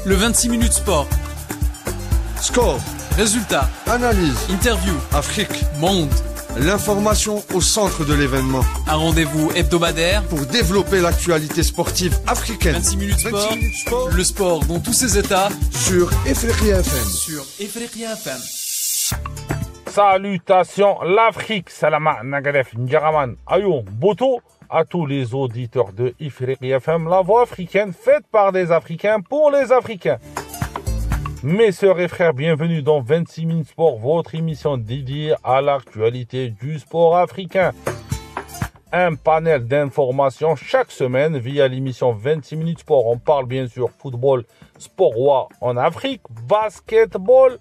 Le 26 minutes sport. Score, Résultats, analyse, interview, Afrique, monde. L'information au centre de l'événement. Un rendez-vous hebdomadaire Pour développer l'actualité sportive africaine. 26 minutes sport. 26 minutes sport. Le sport dans tous ses états. Sur Ifriqiya FM. Sur Ifriqiya FM. Salutations l'Afrique, Salama Nagadef Ndjaraman Ayoum Boto, à tous les auditeurs de Ifriqiya FM, la voix africaine faite par des Africains pour les Africains. Mes sœurs et frères, bienvenue dans 26 minutes sport, votre émission dédiée à l'actualité du sport africain. Un panel d'informations chaque semaine via l'émission 26 minutes sport. On parle bien sûr football, sport roi en Afrique, basketball,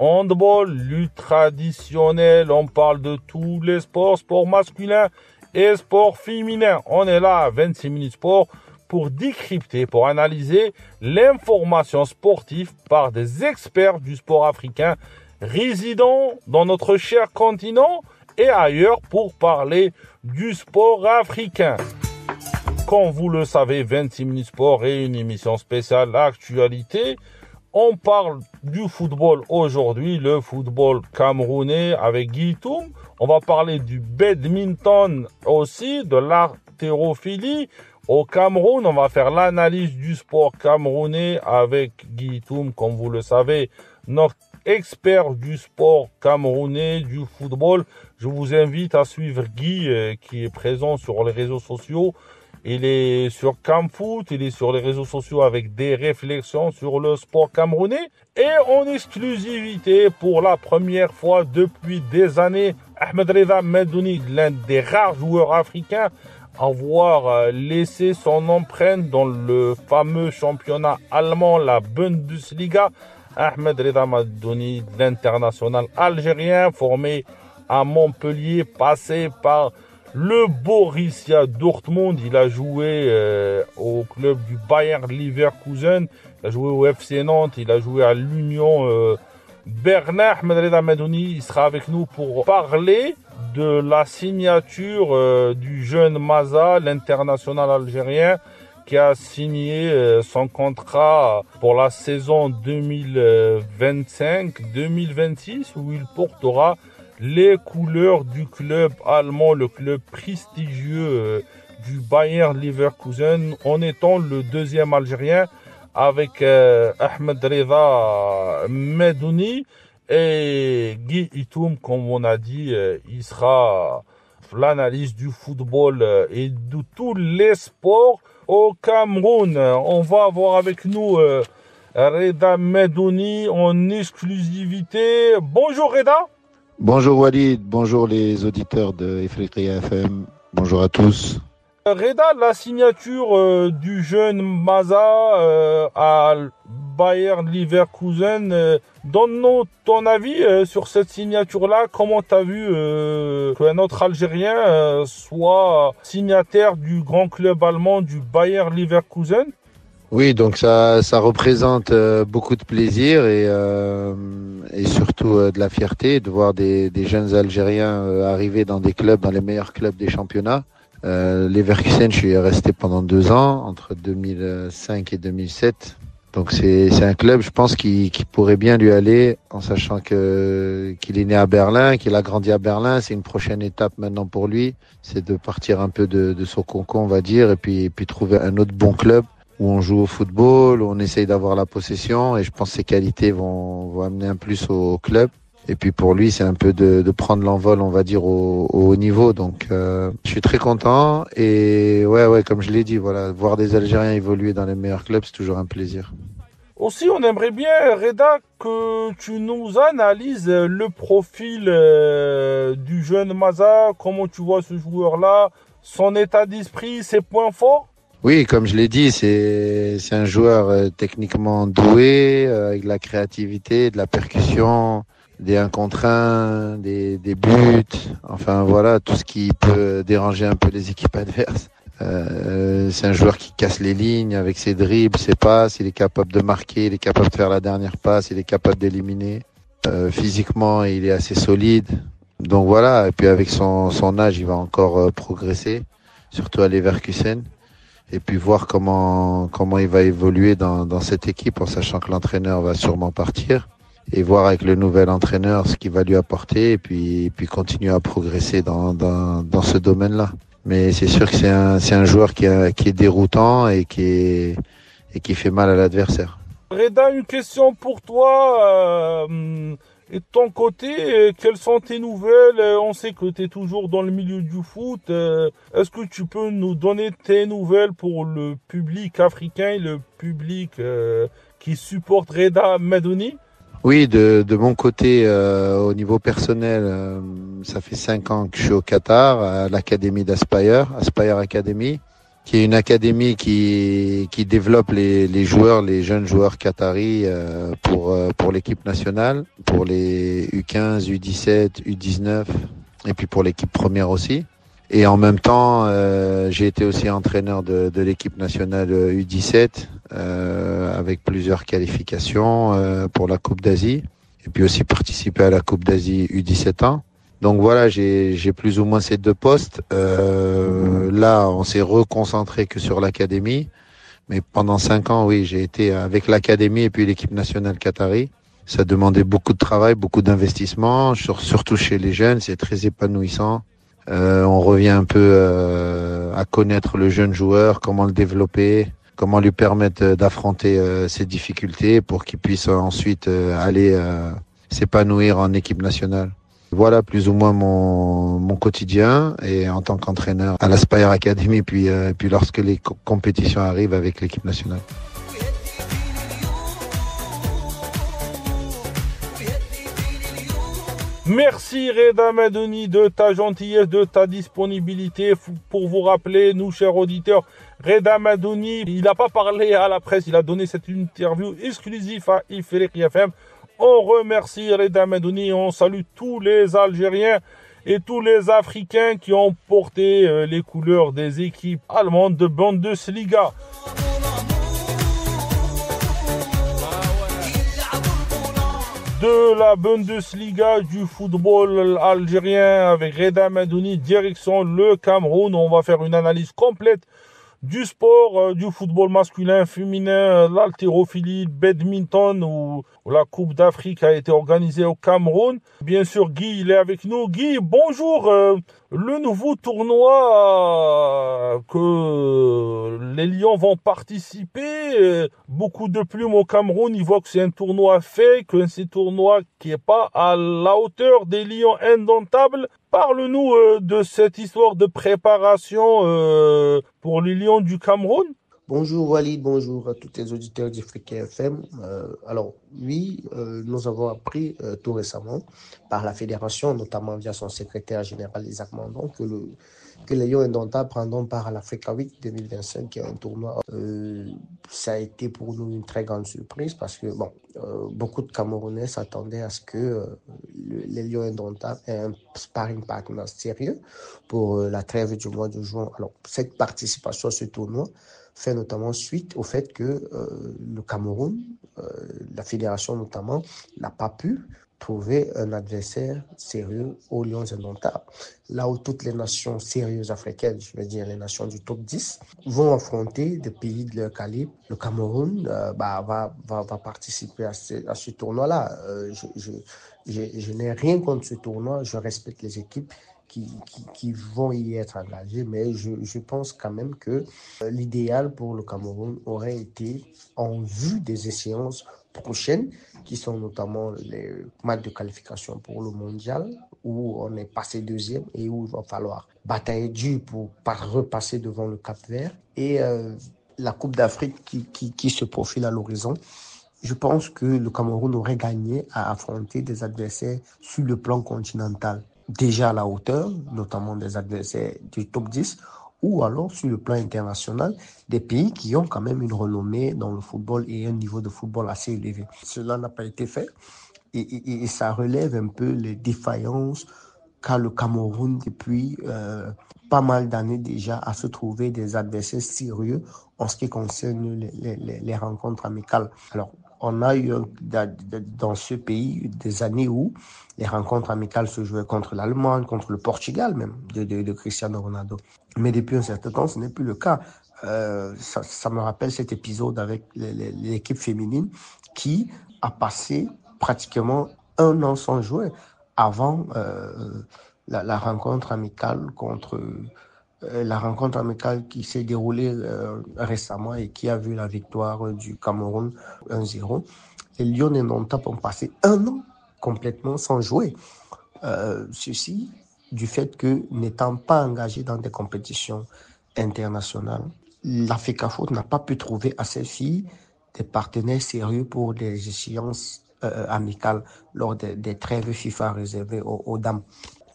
handball, lutte traditionnelle. On parle de tous les sports, sport masculin et sport féminin. On est là à 26 minutes sport pour décrypter, pour analyser l'information sportive par des experts du sport africain résidant dans notre cher continent et ailleurs pour parler du sport africain. Comme vous le savez, 26 minutes sport est une émission spéciale actualité. On parle du football aujourd'hui, le football camerounais avec Guy Toum. On va parler du badminton aussi, de l'haltérophilie. Au Cameroun, on va faire l'analyse du sport camerounais avec Guy Toum, comme vous le savez, notre expert du sport camerounais, du football. Je vous invite à suivre Guy, qui est présent sur les réseaux sociaux. Il est sur Camfoot, il est sur les réseaux sociaux avec des réflexions sur le sport camerounais. Et en exclusivité, pour la première fois depuis des années, Ahmed Reda Medouni, l'un des rares joueurs africains à avoir laissé son empreinte dans le fameux championnat allemand, la Bundesliga. Ahmed Reda Medouni, l'international algérien, formé à Montpellier, passé par le Borussia Dortmund. Il a joué au club du Bayer Leverkusen, il a joué au FC Nantes, il a joué à l'Union Berlin. Ahmed Reda Medouni, il sera avec nous pour parler de la signature du jeune Maza, l'international algérien, qui a signé son contrat pour la saison 2025-2026, où il portera les couleurs du club allemand, le club prestigieux du Bayer Leverkusen, en étant le deuxième Algérien avec Ahmed Reda Medouni. Et Guy Itoum, comme on a dit, il sera l'analyse du football et de tous les sports au Cameroun. On va avoir avec nous Reda Medouni en exclusivité. Bonjour Reda. Bonjour Walid, bonjour les auditeurs de Ifriqiya FM, bonjour à tous. Reda, la signature du jeune Maza à Bayer Leverkusen, donne-nous ton avis sur cette signature-là. Comment tu as vu qu'un autre Algérien soit signataire du grand club allemand du Bayer Leverkusen? Oui, donc ça représente beaucoup de plaisir et surtout de la fierté de voir des jeunes Algériens arriver dans des clubs, dans les meilleurs clubs des championnats. Leverkusen, je suis resté pendant 2 ans, entre 2005 et 2007. Donc c'est un club, je pense, qui pourrait bien lui aller, en sachant qu'il est né à Berlin, qu'il a grandi à Berlin. C'est une prochaine étape maintenant pour lui, c'est de partir un peu de son cocon, on va dire, et puis trouver un autre bon club où on joue au football, où on essaye d'avoir la possession, et je pense que ses qualités vont amener un plus au club. Et puis pour lui, c'est un peu de prendre l'envol, on va dire, au haut niveau. Donc je suis très content. Et ouais, comme je l'ai dit, voilà, voir des Algériens évoluer dans les meilleurs clubs, c'est toujours un plaisir. Aussi, on aimerait bien, Reda, que tu nous analyses le profil du jeune Maza, comment tu vois ce joueur-là, son état d'esprit, ses points forts. Oui, comme je l'ai dit, c'est un joueur techniquement doué, avec de la créativité, de la percussion, des 1 contre 1, des buts, enfin voilà, tout ce qui peut déranger un peu les équipes adverses. C'est un joueur qui casse les lignes avec ses dribbles, ses passes, il est capable de marquer, il est capable de faire la dernière passe, il est capable d'éliminer. Physiquement, il est assez solide. Donc voilà, et puis avec son âge, il va encore progresser, surtout à Leverkusen. et puis voir comment il va évoluer dans cette équipe, en sachant que l'entraîneur va sûrement partir, et voir avec le nouvel entraîneur ce qu'il va lui apporter, et puis continuer à progresser dans ce domaine-là. Mais c'est sûr que c'est un joueur qui est déroutant et qui fait mal à l'adversaire. Reda, une question pour toi. Et de ton côté, quelles sont tes nouvelles? On sait que tu es toujours dans le milieu du foot. Est-ce que tu peux nous donner tes nouvelles pour le public africain et le public qui supporte Reda Madouni? Oui, de mon côté, au niveau personnel, ça fait 5 ans que je suis au Qatar, à l'académie d'Aspire, Aspire Academy, qui est une académie qui développe les joueurs, les jeunes joueurs qataris pour l'équipe nationale, pour les U15, U17, U19 et puis pour l'équipe première aussi. Et en même temps, j'ai été aussi entraîneur de l'équipe nationale U17 avec plusieurs qualifications pour la Coupe d'Asie et puis aussi participé à la Coupe d'Asie U17 ans. Donc voilà, j'ai plus ou moins ces 2 postes. Là, on s'est reconcentré que sur l'académie, mais pendant 5 ans, oui, j'ai été avec l'académie et puis l'équipe nationale qatari. Ça demandait beaucoup de travail, beaucoup d'investissement, surtout chez les jeunes. C'est très épanouissant. On revient un peu à connaître le jeune joueur, comment le développer, comment lui permettre d'affronter ses difficultés pour qu'il puisse ensuite aller s'épanouir en équipe nationale. Voilà plus ou moins mon quotidien et en tant qu'entraîneur à l'Aspire Academy puis lorsque les compétitions arrivent avec l'équipe nationale. Merci Reda Madouni de ta gentillesse, de ta disponibilité. Pour vous rappeler, nous chers auditeurs, Reda Madouni, il n'a pas parlé à la presse, il a donné cette interview exclusive à Ifriqiya FM. On remercie Reda Madouni et on salue tous les Algériens et tous les Africains qui ont porté les couleurs des équipes allemandes de Bundesliga. De la Bundesliga du football algérien avec Reda Madouni, direction le Cameroun. On va faire une analyse complète du sport, du football masculin, féminin, l'haltérophilie, le badminton où la Coupe d'Afrique a été organisée au Cameroun. Bien sûr, Guy, il est avec nous. Guy, bonjour. Le nouveau tournoi que les Lions vont participer, beaucoup de plumes au Cameroun, ils voient que c'est un tournoi fake, que c'est un tournoi qui est pas à la hauteur des Lions indomptables. Parle-nous de cette histoire de préparation pour les Lions du Cameroun. Bonjour Walid, bonjour à tous les auditeurs d'Ifriqiya FM. Alors oui, nous avons appris tout récemment par la fédération, notamment via son secrétaire général Isaac Mandon, que les Lions indomptables prendront part à l'Africa Week 2025, qui est un tournoi. Ça a été pour nous une très grande surprise parce que beaucoup de Camerounais s'attendaient à ce que les Lions indomptables aient un sparring partner sérieux pour la trêve du mois de juin. Alors cette participation à ce tournoi fait notamment suite au fait que le Cameroun, la fédération notamment, n'a pas pu trouver un adversaire sérieux aux Lions indomptables. Là où toutes les nations sérieuses africaines, je veux dire les nations du top 10, vont affronter des pays de leur calibre, le Cameroun va participer à ce tournoi-là. Je n'ai rien contre ce tournoi, je respecte les équipes qui vont y être engagés, mais je pense quand même que l'idéal pour le Cameroun aurait été, en vue des échéances prochaines, qui sont notamment les matchs de qualification pour le mondial, où on est passé deuxième et où il va falloir batailler dur pour repasser devant le Cap-Vert, et la Coupe d'Afrique qui se profile à l'horizon. Je pense que le Cameroun aurait gagné à affronter des adversaires sur le plan continental, déjà à la hauteur, notamment des adversaires du top 10, ou alors sur le plan international, des pays qui ont quand même une renommée dans le football et un niveau de football assez élevé. Cela n'a pas été fait et ça relève un peu les défaillances qu'a le Cameroun depuis pas mal d'années déjà à se trouver des adversaires sérieux en ce qui concerne les rencontres amicales. Alors, on a eu dans ce pays des années où les rencontres amicales se jouaient contre l'Allemagne, contre le Portugal même, de Cristiano Ronaldo. Mais depuis un certain temps, ce n'est plus le cas. Ça me rappelle cet épisode avec l'équipe féminine qui a passé pratiquement un an sans jouer avant la rencontre amicale la rencontre amicale qui s'est déroulée récemment et qui a vu la victoire du Cameroun 1-0. Les Lions indomptables ont passé un an complètement sans jouer. Ceci du fait que, n'étant pas engagés dans des compétitions internationales, la FECAFOOT n'a pas pu trouver à ces filles des partenaires sérieux pour des échéances amicales lors des trêves FIFA réservées aux dames.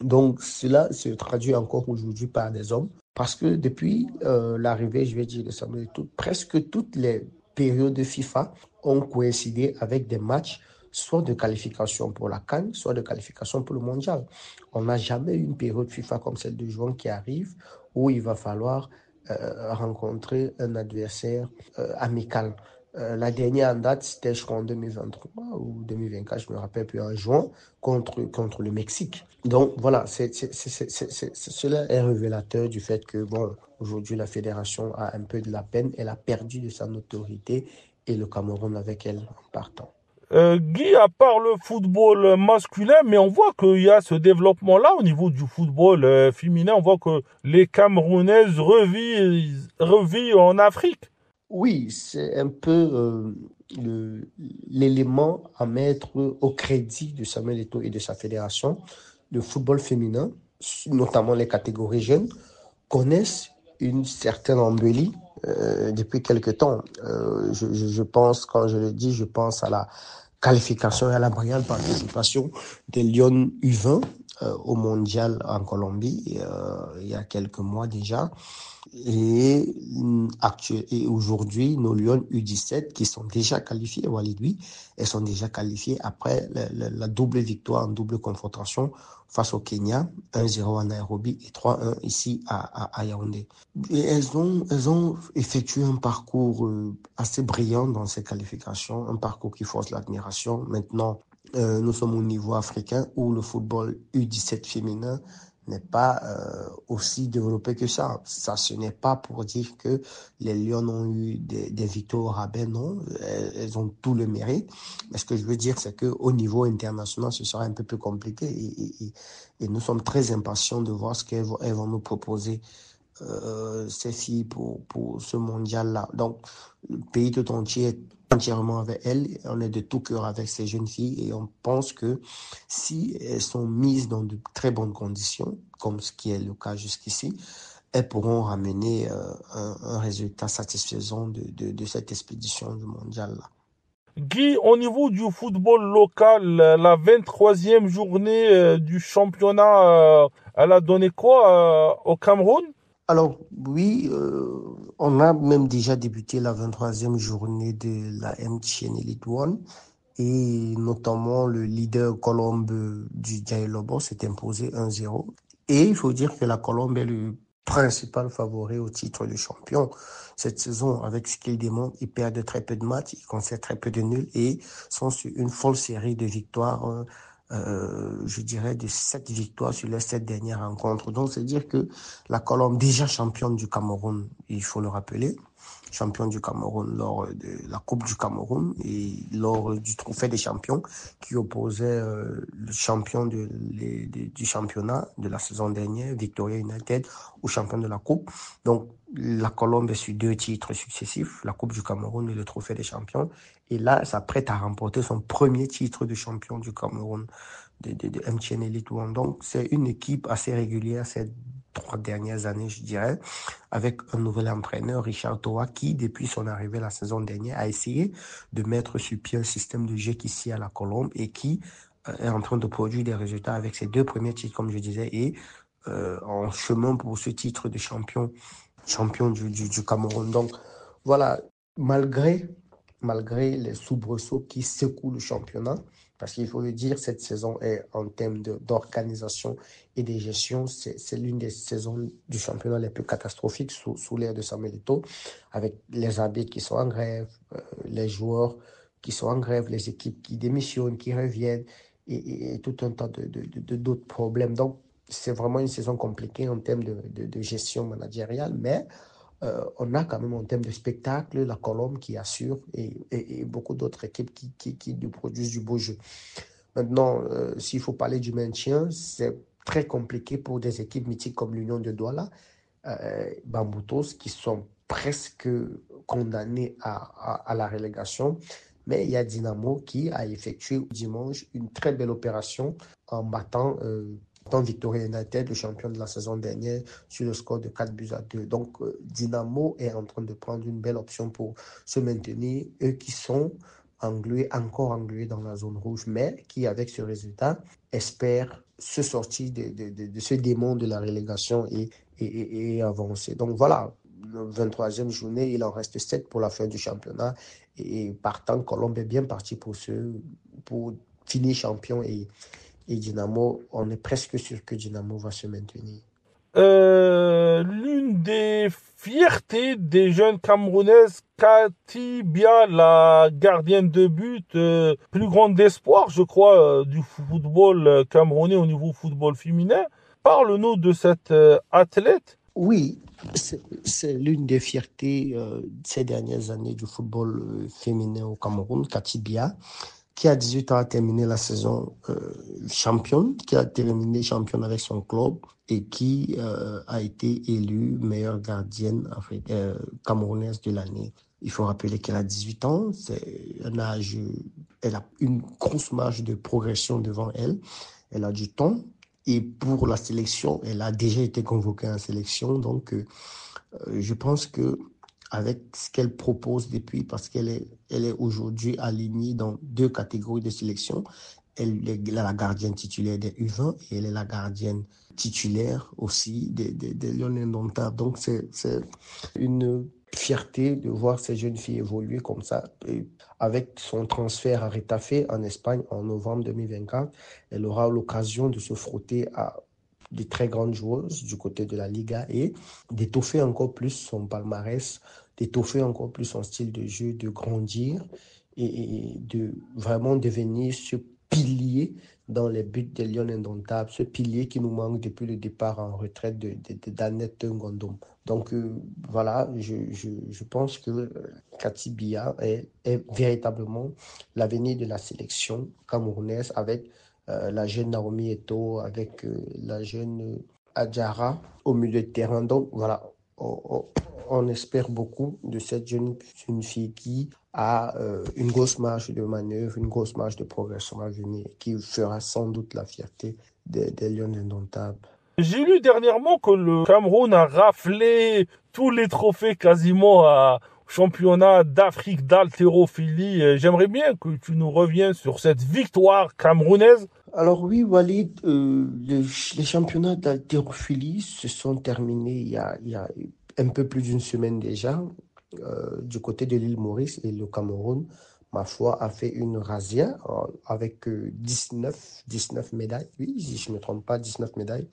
Donc, cela se traduit encore aujourd'hui par des hommes parce que depuis l'arrivée, je vais dire, de Samuel Eto'o, presque toutes les périodes de FIFA ont coïncidé avec des matchs soit de qualification pour la CAN, soit de qualification pour le mondial. On n'a jamais eu une période FIFA comme celle de juin qui arrive où il va falloir rencontrer un adversaire amical. La dernière en date, c'était je crois en 2023 ou 2024, je me rappelle plus, en juin, contre le Mexique. Donc voilà, cela est révélateur du fait que, bon, aujourd'hui la fédération a un peu de la peine, elle a perdu de sa notoriété et le Cameroun avec elle en partant. Guy, à part le football masculin, mais on voit qu'il y a ce développement-là au niveau du football féminin. On voit que les Camerounaises revivent en Afrique. Oui, c'est un peu l'élément à mettre au crédit de Samuel Eto'o et de sa fédération. Le football féminin, notamment les catégories jeunes, connaissent une certaine embellie depuis quelque temps. Je pense, quand je le dis, je pense à la qualification et à la brillante participation des Lions U20 au mondial en Colombie il y a quelques mois déjà. Et aujourd'hui, nos Lions U17 qui sont déjà qualifiés, Walid, oui, elles sont déjà qualifiées après la double victoire en double confrontation face au Kenya, 1-0 à Nairobi et 3-1 ici à Yaoundé. Et elles ont effectué un parcours assez brillant dans ces qualifications, un parcours qui force l'admiration. Maintenant, nous sommes au niveau africain où le football U17 féminin n'est pas aussi développé que ça. Ça, ce n'est pas pour dire que les Lions ont eu des victoires au rabais, non. Elles ont tout le mérite. Mais ce que je veux dire, c'est qu'au niveau international, ce sera un peu plus compliqué. Et nous sommes très impatients de voir ce qu'elles vont nous proposer, ces filles, pour ce mondial-là. Donc, le pays tout entier est entièrement avec elles. On est de tout cœur avec ces jeunes filles et on pense que si elles sont mises dans de très bonnes conditions, comme ce qui est le cas jusqu'ici, elles pourront ramener un résultat satisfaisant de cette expédition du mondial-là. Guy, au niveau du football local, la 23e journée du championnat, elle a donné quoi au Cameroun? Alors, oui, on a même déjà débuté la 23e journée de la MTN Elite One et notamment le leader Colombe du Diaye Lobo s'est imposé 1-0. Et il faut dire que la Colombe est le principal favori au titre de champion cette saison. Avec ce qu'il démontre, ils perdent très peu de matchs, ils concèdent très peu de nuls et sont sur une folle série de victoires. Je dirais de 7 victoires sur les 7 dernières rencontres. Donc, c'est dire que la Colombe, déjà championne du Cameroun, il faut le rappeler, championne du Cameroun lors de la Coupe du Cameroun et lors du Trophée des champions qui opposait le champion du championnat de la saison dernière, Victoria United, au champion de la Coupe. Donc, la Colombe est sur 2 titres successifs, la Coupe du Cameroun et le Trophée des champions. Et là, elle s'apprête à remporter son premier titre de champion du Cameroun de MTN Elite One. Donc, c'est une équipe assez régulière ces 3 dernières années, je dirais, avec un nouvel entraîneur, Richard Toa, qui, depuis son arrivée la saison dernière, a essayé de mettre sur pied un système de jeu qui sied à la Colombe et qui est en train de produire des résultats avec ses 2 premiers titres, comme je disais, et en chemin pour ce titre de champion du Cameroun. Donc, voilà, malgré les soubresauts qui secouent le championnat, parce qu'il faut le dire, cette saison est en termes d'organisation et de gestion, c'est l'une des saisons du championnat les plus catastrophiques sous l'ère de Samuel Eto'o, avec les arbitres qui sont en grève, les joueurs qui sont en grève, les équipes qui démissionnent, qui reviennent, et tout un tas d'autres problèmes. Donc, c'est vraiment une saison compliquée en termes de gestion managériale, mais on a quand même en termes de spectacle la Colombe qui assure et beaucoup d'autres équipes qui nous produisent du beau jeu. Maintenant, s'il faut parler du maintien, c'est très compliqué pour des équipes mythiques comme l'Union de Douala, Bamboutos, qui sont presque condamnés à la relégation. Mais il y a Dynamo qui a effectué dimanche une très belle opération en battant Victoria United, le champion de la saison dernière, sur le score de 4-2. Donc, Dynamo est en train de prendre une belle option pour se maintenir. Eux qui sont encore englués dans la zone rouge, mais qui, avec ce résultat, espèrent se sortir de ce démon de la relégation et avancer. Donc voilà, la 23e journée, il en reste 7 pour la fin du championnat. Et partant, Colombe est bien parti pour finir champion et Dynamo, on est presque sûr que Dynamo va se maintenir. L'une des fiertés des jeunes Camerounaises, Cathy Bia, la gardienne de but, plus grande d'espoir, je crois, du football camerounais au niveau football féminin. Parle-nous de cette athlète. Oui, c'est l'une des fiertés ces dernières années du football féminin au Cameroun, Cathy Bia, qui à 18 ans a terminé la saison championne, qui a terminé championne avec son club et qui a été élue meilleure gardienne camerounaise de l'année. Il faut rappeler qu'elle a 18 ans, c'est un âge, elle a une grosse marge de progression devant elle, elle a du temps. Et pour la sélection, elle a déjà été convoquée en sélection. Donc, je pense que avec ce qu'elle propose depuis, parce qu'elle est aujourd'hui alignée dans 2 catégories de sélection. Elle est la gardienne titulaire des U20 et elle est la gardienne titulaire aussi des Lions Indomptables. Donc, c'est une fierté de voir ces jeunes filles évoluer comme ça. Et avec son transfert à Retafe en Espagne en novembre 2024, elle aura l'occasion de se frotter à des très grandes joueuses du côté de la Liga et d'étoffer encore plus son palmarès, d'étoffer encore plus son style de jeu, de grandir et de vraiment devenir ce pilier dans les buts des Lions Indomptables, ce pilier qui nous manque depuis le départ en retraite d'Annette Ngondom. Donc voilà, je pense que Cathy Bia est véritablement l'avenir de la sélection camerounaise avec la jeune Naomi Eto'o, avec la jeune Adjara au milieu de terrain. Donc voilà, on espère beaucoup de cette jeune fille qui a une grosse marge de manœuvre, une grosse marge de progression à venir, qui fera sans doute la fierté des Lions Indomptables. J'ai lu dernièrement que le Cameroun a raflé tous les trophées quasiment au championnat d'Afrique d'haltérophilie. J'aimerais bien que tu nous reviennes sur cette victoire camerounaise. Alors oui, Walid, les championnats d'haltérophilie se sont terminés il y a un peu plus d'une semaine déjà. Du côté de l'île Maurice et le Cameroun, ma foi, a fait une razzia avec 19 médailles. Oui, si je ne me trompe pas, 19 médailles.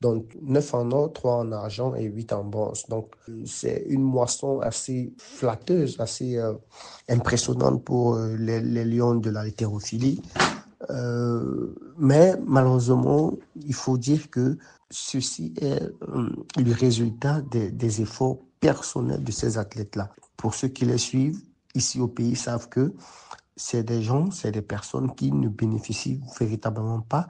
Donc 9 en or, 3 en argent et 8 en bronze. Donc c'est une moisson assez flatteuse, assez impressionnante pour les lions de l'haltérophilie. Mais malheureusement, il faut dire que ceci est le résultat des efforts personnels de ces athlètes-là. Pour ceux qui les suivent ici au pays savent que c'est des personnes qui ne bénéficient véritablement pas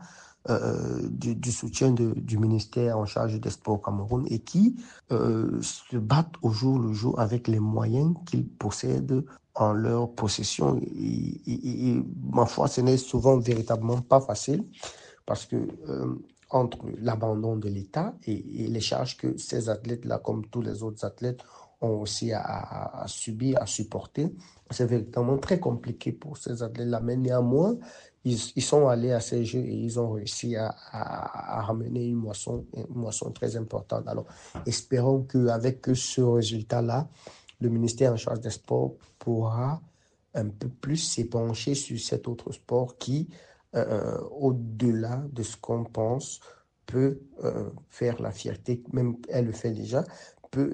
du soutien du ministère en charge des sports au Cameroun et qui se battent au jour le jour avec les moyens qu'ils possèdent en leur possession. Et ma foi, ce n'est souvent véritablement pas facile parce que entre l'abandon de l'État et les charges que ces athlètes-là, comme tous les autres athlètes, ont aussi à subir, à supporter, c'est véritablement très compliqué pour ces athlètes-là. Mais néanmoins, ils sont allés à ces Jeux et ils ont réussi à ramener une moisson très importante. Alors, espérons qu'avec ce résultat-là, le ministère en charge des sports pourra un peu plus s'épancher sur cet autre sport qui, au-delà de ce qu'on pense, peut faire la fierté, même elle le fait déjà,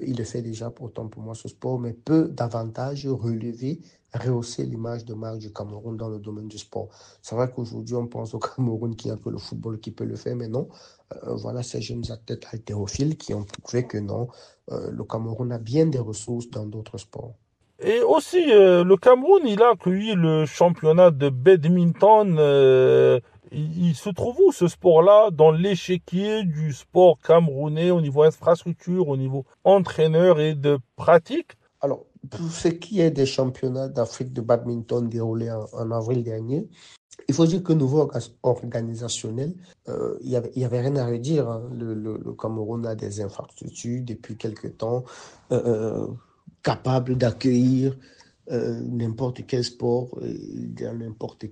il le fait déjà pourtant pour moi ce sport, mais peut davantage relever, rehausser l'image de marque du Cameroun dans le domaine du sport. C'est vrai qu'aujourd'hui, on pense au Cameroun qui a un peu le football qui peut le faire, mais non. Voilà ces jeunes athlètes haltérophiles qui ont prouvé que non, le Cameroun a bien des ressources dans d'autres sports. Et aussi, le Cameroun, il a accueilli le championnat de badminton. Il se trouve où ce sport-là dans l'échiquier du sport camerounais au niveau infrastructure, au niveau entraîneur et de pratique? Alors, pour ce qui est des championnats d'Afrique de badminton déroulés en avril dernier, il faut dire que niveau organisationnel, il y avait rien à redire, hein. Le Cameroun a des infrastructures depuis quelque temps euh, capables d'accueillir n'importe quel sport dans n'importe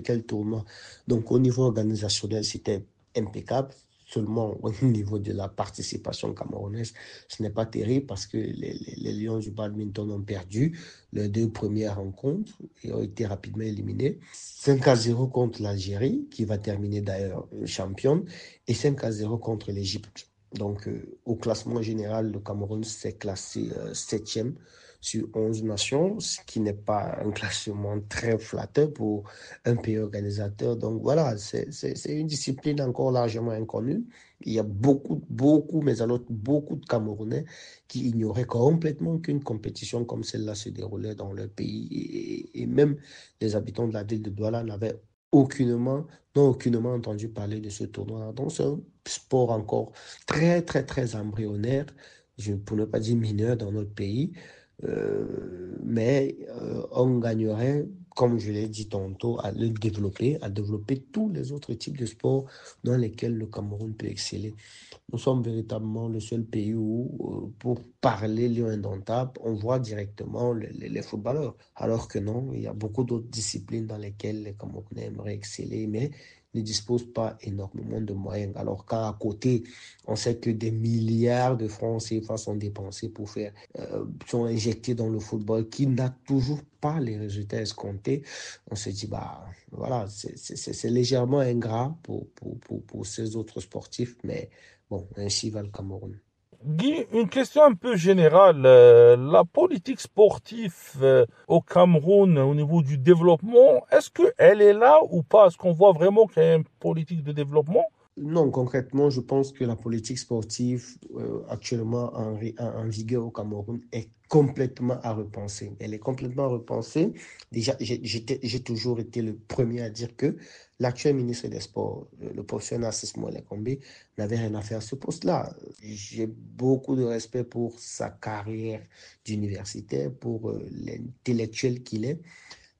quel tournoi. Donc, au niveau organisationnel, c'était impeccable. Seulement au niveau de la participation camerounaise, ce n'est pas terrible parce que les Lions du badminton ont perdu les deux premières rencontres et ont été rapidement éliminés. 5-0 contre l'Algérie, qui va terminer d'ailleurs championne, et 5-0 contre l'Égypte. Donc, au classement général, le Cameroun s'est classé 7e sur 11 nations, ce qui n'est pas un classement très flatteur pour un pays organisateur. Donc voilà, c'est une discipline encore largement inconnue. Il y a mais alors beaucoup de Camerounais qui ignoraient complètement qu'une compétition comme celle-là se déroulait dans leur pays. Et même les habitants de la ville de Douala n'ont aucunement entendu parler de ce tournoi. Donc c'est un sport encore très, très, très embryonnaire, pour ne pas dire mineur dans notre pays. Mais on gagnerait, comme je l'ai dit tantôt, à développer tous les autres types de sports dans lesquels le Cameroun peut exceller. Nous sommes véritablement le seul pays où, pour parler lion indomptable, on voit directement les footballeurs. Alors que non, il y a beaucoup d'autres disciplines dans lesquelles les Camerounais aimeraient exceller, mais ne disposent pas énormément de moyens. Alors qu'à côté, on sait que des milliards de francs CFA sont dépensés sont injectés dans le football qui n'a toujours pas les résultats escomptés. On se dit, bah voilà, c'est légèrement ingrat pour ces autres sportifs, mais bon, ainsi va le Cameroun. Guy, une question un peu générale. La politique sportive au Cameroun au niveau du développement, est-ce qu'elle est là ou pas? Est-ce qu'on voit vraiment qu'il y a une politique de développement? Non, concrètement, je pense que la politique sportive actuellement en vigueur au Cameroun est complètement à repenser. Elle est complètement à repenser. Déjà, j'ai toujours été le premier à dire que l'actuel ministre des Sports, le professeur Narcisse Moïla-Combé, n'avait rien à faire à ce poste-là. J'ai beaucoup de respect pour sa carrière d'universitaire, pour l'intellectuel qu'il est.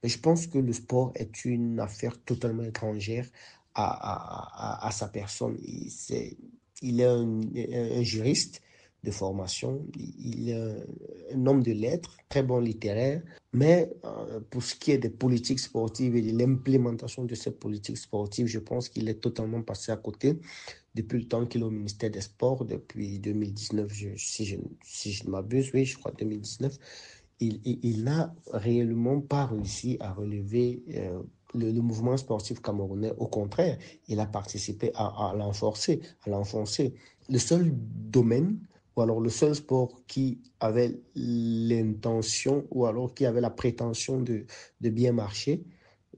Mais je pense que le sport est une affaire totalement étrangère à sa personne. Il est un juriste de formation, il est un homme de lettres, très bon littéraire, mais pour ce qui est des politiques sportives et de l'implémentation de ces politiques sportives, je pense qu'il est totalement passé à côté depuis le temps qu'il est au ministère des Sports, depuis 2019, si je ne m'abuse, oui, je crois 2019. Il n'a réellement pas réussi à relever le mouvement sportif camerounais. Au contraire, il a participé à l'enforcer, à l'enfoncer. Le seul domaine, ou alors le seul sport qui avait l'intention, ou alors qui avait la prétention de bien marcher,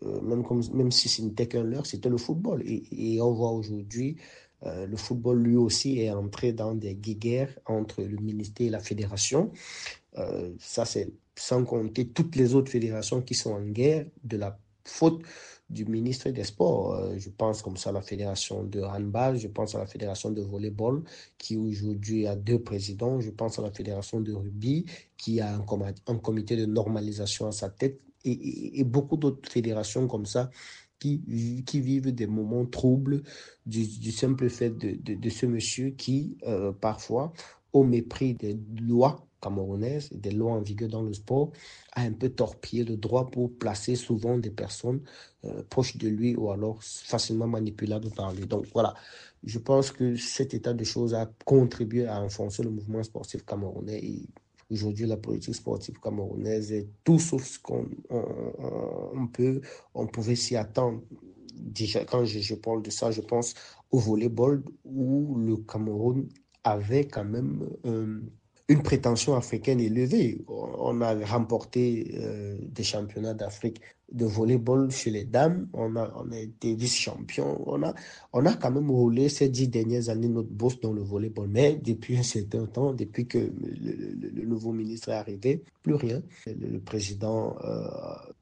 même si ce n'était qu'un leurre, c'était le football. Et on voit aujourd'hui, le football lui aussi est entré dans des guéguerres entre le ministère et la fédération. Ça, c'est sans compter toutes les autres fédérations qui sont en guerre de la faute du ministre des Sports. Je pense comme ça à la fédération de handball, je pense à la fédération de volleyball qui aujourd'hui a deux présidents, je pense à la fédération de rugby qui a un comité de normalisation à sa tête et beaucoup d'autres fédérations comme ça qui vivent des moments troubles du simple fait de ce monsieur qui, parfois, au mépris des lois camerounaises, des lois en vigueur dans le sport, a un peu torpillé le droit pour placer souvent des personnes proches de lui ou alors facilement manipulables par lui. Donc voilà, je pense que cet état de choses a contribué à enfoncer le mouvement sportif camerounais. Et aujourd'hui, la politique sportive camerounaise est tout sauf ce on pouvait s'y attendre. Déjà, quand je parle de ça, je pense au volleyball où le Cameroun avait quand même une prétention africaine élevée. On a remporté des championnats d'Afrique de volleyball chez les dames, on a été vice-champion, on a quand même roulé ces 10 dernières années notre bosse dans le volleyball. Mais depuis un certain temps, depuis que le nouveau ministre est arrivé, plus rien. Le président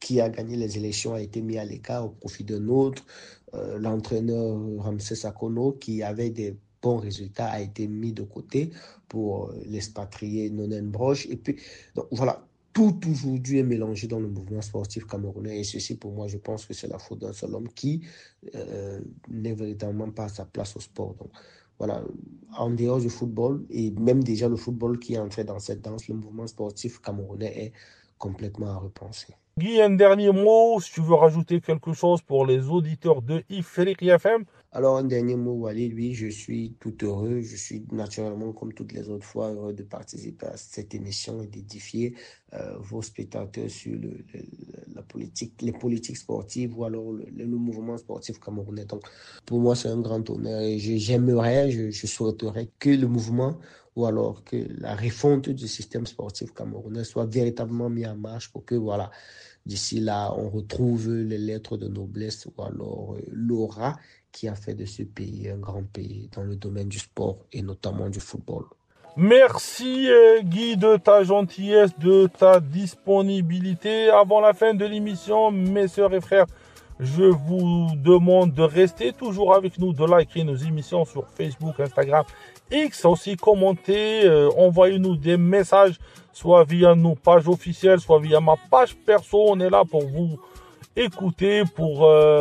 qui a gagné les élections a été mis à l'écart au profit d'un autre. L'entraîneur Ramsès Akono, qui avait des bons résultats, a été mis de côté pour l'expatrié Nonen Broche. Et puis, donc, voilà. Tout aujourd'hui est mélangé dans le mouvement sportif camerounais et ceci pour moi je pense que c'est la faute d'un seul homme qui n'est véritablement pas à sa place au sport. Donc voilà, en dehors du football et même déjà le football qui est entré dans cette danse, le mouvement sportif camerounais est complètement à repenser. Guy, un dernier mot, si tu veux rajouter quelque chose pour les auditeurs de Ifriqiya FM. Alors, un dernier mot, Walid, oui, je suis tout heureux. Je suis naturellement, comme toutes les autres fois, heureux de participer à cette émission et d'édifier vos spectateurs sur la politique, les politiques sportives ou alors le mouvement sportif camerounais. Donc, pour moi, c'est un grand honneur et je souhaiterais que le mouvement ou alors que la refonte du système sportif camerounais soit véritablement mis en marche pour que, voilà, d'ici là, on retrouve les lettres de noblesse ou alors l'aura qui a fait de ce pays un grand pays dans le domaine du sport et notamment du football. Merci Guy de ta gentillesse, de ta disponibilité. Avant la fin de l'émission, mes sœurs et frères, je vous demande de rester toujours avec nous, de liker nos émissions sur Facebook, Instagram, X, aussi commenter, envoyez-nous des messages, soit via nos pages officielles, soit via ma page perso. On est là pour vous écouter, pour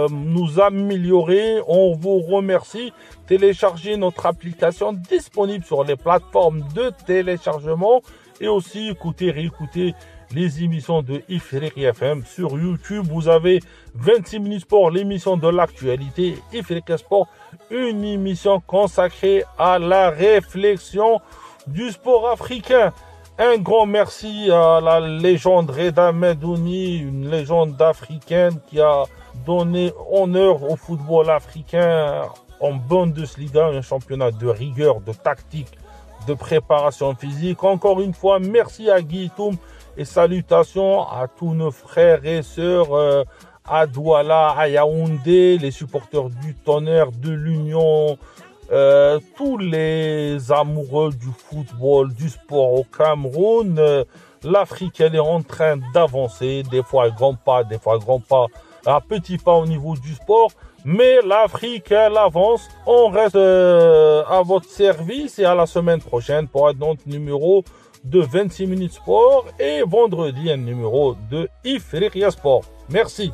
nous améliorer. On vous remercie. Téléchargez notre application disponible sur les plateformes de téléchargement et aussi réécoutez les émissions de Ifriqiya FM sur YouTube. Vous avez 26 minutes sport, l'émission de l'actualité, Ifriqiya Sport, une émission consacrée à la réflexion du sport africain. Un grand merci à la légende Reda Medouni, une légende africaine qui a donné honneur au football africain en Bundesliga, un championnat de rigueur, de tactique, de préparation physique. Encore une fois, merci à Guy Toum et salutations à tous nos frères et sœurs à Douala, à Yaoundé, les supporters du Tonnerre, de l'Union, tous les amoureux du football, du sport au Cameroun. L'Afrique, elle est en train d'avancer, des fois à grands pas, des fois à grands pas, à petits pas au niveau du sport. Mais l'Afrique, elle avance. On reste à votre service et à la semaine prochaine pour un autre numéro de 26 minutes sport et vendredi un numéro de Ifriqiya Sport. Merci.